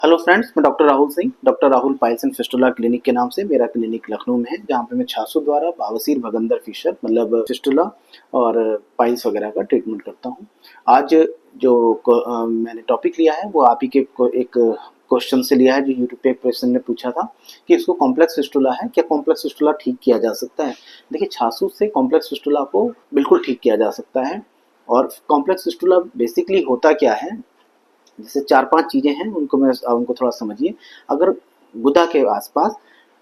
Hello friends, मैं doctor Rahul Singh, doctor Rahul piles and fistula clinic के नाम से मेरा क्लिनिक लखनऊ में है, जहाँ पे मैं छासू द्वारा बावसीर भगंदर फिशर मतलब फिस्टुला और पाइल्स वगैरह का ट्रीटमेंट करता हूँ। आज मैंने टॉपिक लिया है वो आप ही के एक क्वेश्चन से लिया है, जो यूट्यूब पे एक पर्सन ने पूछा था कि इसको कॉम्प्लेक्स फिस्टुला है, क्या कॉम्प्लेक्स फिस्टुला ठीक किया जा सकता है। देखिए, छासू से कॉम्प्लेक्स फिस्टुला को बिल्कुल ठीक किया जा सकता है। और कॉम्प्लेक्स फिस्टुला बेसिकली होता क्या है, जैसे 4-5 चीज़ें हैं, उनको थोड़ा समझिए। अगर गुदा के आसपास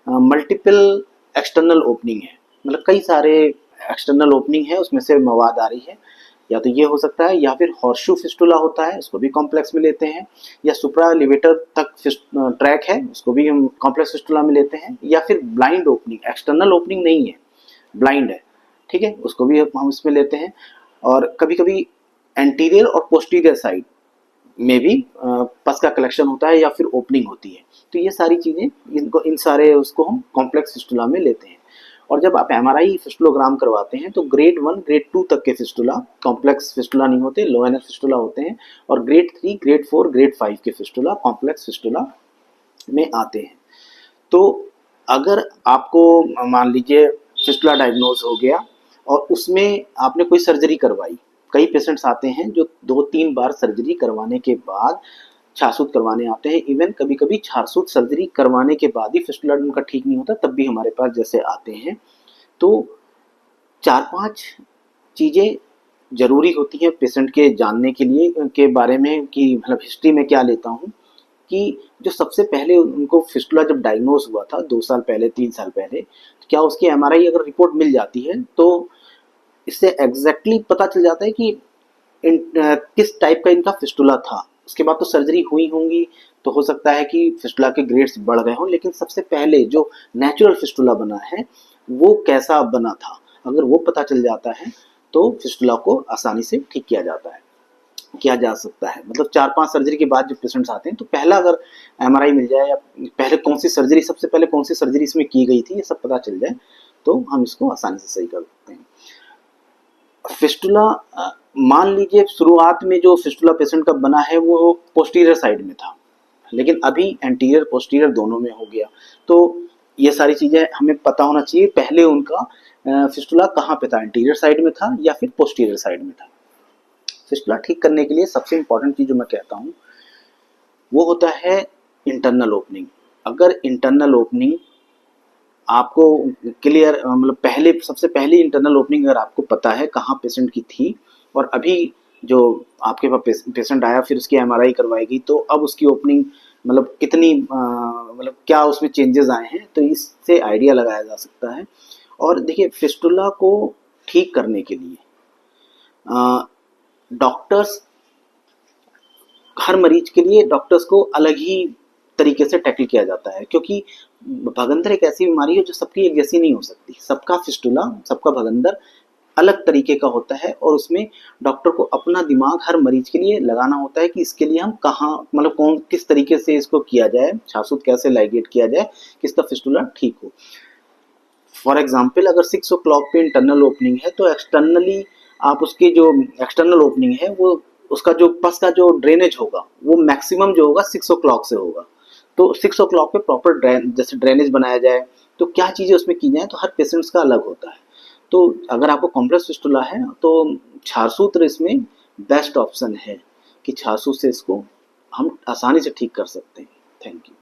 मल्टीपल एक्सटर्नल ओपनिंग है, मतलब कई सारे एक्सटर्नल ओपनिंग है, उसमें से मवाद आ रही है, या तो ये हो सकता है, या फिर हॉर्सशू फिस्टुला होता है, उसको भी कॉम्प्लेक्स में लेते हैं, या सुप्रालिवेटर तक ट्रैक है, उसको भी हम कॉम्प्लेक्स फिस्टुला में लेते हैं, या फिर ब्लाइंड ओपनिंग, एक्सटर्नल ओपनिंग नहीं है, ब्लाइंड है, ठीक है, उसको भी हम इसमें लेते हैं। और कभी कभी एंटीरियर और पोस्टीरियर साइड में भी पस का कलेक्शन होता है या फिर ओपनिंग होती है। तो ये सारी चीज़ें उसको हम कॉम्प्लेक्स फिस्टुला में लेते हैं। और जब आप एमआरआई फिस्टुलोग्राम करवाते हैं तो ग्रेड 1 ग्रेड 2 तक के फिस्टुला कॉम्प्लेक्स फिस्टुला नहीं होते, लो एनर फिस्टुला होते हैं। और ग्रेड 3 ग्रेड 4 ग्रेड 5 के फिस्टुला कॉम्प्लेक्स फिस्टुला में आते हैं। तो अगर आपको मान लीजिए फिस्टुला डायग्नोज हो गया और उसमें आपने कोई सर्जरी करवाई, कई पेशेंट्स आते हैं जो 2-3 बार सर्जरी करवाने के बाद छासूत करवाने आते हैं। इवन कभी कभी छासूत सर्जरी करवाने के बाद ही फिस्टुला उनका ठीक नहीं होता, तब भी हमारे पास जैसे आते हैं। तो 4-5 चीज़ें ज़रूरी होती हैं पेशेंट के जानने के लिए के बारे में, कि मतलब हिस्ट्री में क्या लेता हूँ, कि जो सबसे पहले उनको फिस्टुला जब डायग्नोज हुआ था 2 साल पहले 3 साल पहले, तो क्या उसकी एमआरआई अगर रिपोर्ट मिल जाती है तो इससे एग्जैक्टली पता चल जाता है कि किस टाइप का इनका फिस्टुला था। उसके बाद तो सर्जरी हुई होंगी, तो हो सकता है कि फिस्टुला के ग्रेड्स बढ़ गए हों, लेकिन सबसे पहले जो नेचुरल फिस्टुला बना है वो कैसा बना था, अगर वो पता चल जाता है तो फिस्टुला को आसानी से ठीक किया जा सकता है। मतलब 4-5 सर्जरी के बाद जो पेशेंट्स आते हैं, तो पहला अगर एमआरआई मिल जाए, या पहले सबसे पहले कौन सी सर्जरी इसमें की गई थी, ये सब पता चल जाए तो हम इसको आसानी से सही कर सकते हैं। फिस्टुला मान लीजिए शुरुआत में जो फिस्टुला पेशेंट का बना है वो पोस्टीरियर साइड में था, लेकिन अभी एंटीरियर पोस्टीरियर दोनों में हो गया। तो ये सारी चीज़ें हमें पता होना चाहिए, पहले उनका फिस्टुला कहाँ पे था, एंटीरियर साइड में था या फिर पोस्टीरियर साइड में था। फिस्टुला ठीक करने के लिए सबसे इंपॉर्टेंट चीज़ जो मैं कहता हूँ वो होता है इंटरनल ओपनिंग। अगर इंटरनल ओपनिंग आपको क्लियर, मतलब सबसे पहली इंटरनल ओपनिंग अगर आपको पता है कहाँ पेशेंट की थी, और अभी जो आपके पास पेशेंट आया फिर उसकी एमआरआई करवाएगी, तो अब उसकी ओपनिंग मतलब कितनी मतलब क्या उसमें चेंजेस आए हैं, तो इससे आइडिया लगाया जा सकता है। और देखिए, फिस्टुला को ठीक करने के लिए डॉक्टर्स, हर मरीज के लिए डॉक्टर्स को अलग ही तरीके से टैकल किया जाता है, क्योंकि भगंदर एक ऐसी बीमारी है जो सबकी एक जैसी नहीं हो सकती। सबका फिस्टुला, सबका भगंदर अलग तरीके का होता है, और उसमें डॉक्टर को अपना दिमाग हर मरीज के लिए लगाना होता है कि इसके लिए हम कहाँ, मतलब किस तरीके से इसको किया जाए, छासूत कैसे लाइगेट किया जाए कि इसका फिस्टुला ठीक हो। फॉर एग्जाम्पल, अगर 6 o'clock पे इंटरनल ओपनिंग है, तो एक्सटर्नली आप उसकी जो एक्सटर्नल ओपनिंग है वो उसका जो पस का जो ड्रेनेज होगा वो मैक्सिमम जो होगा 6 o'clock से होगा। तो 6 o'clock पे प्रॉपर जैसे ड्रेनेज बनाया जाए, तो क्या चीज़ें उसमें की जाए, तो हर पेशेंट्स का अलग होता है। तो अगर आपको कॉम्प्लेक्स फिस्टुला है तो छारसूत्र इसमें बेस्ट ऑप्शन है, कि छारसूत्र से इसको हम आसानी से ठीक कर सकते हैं। Thank you.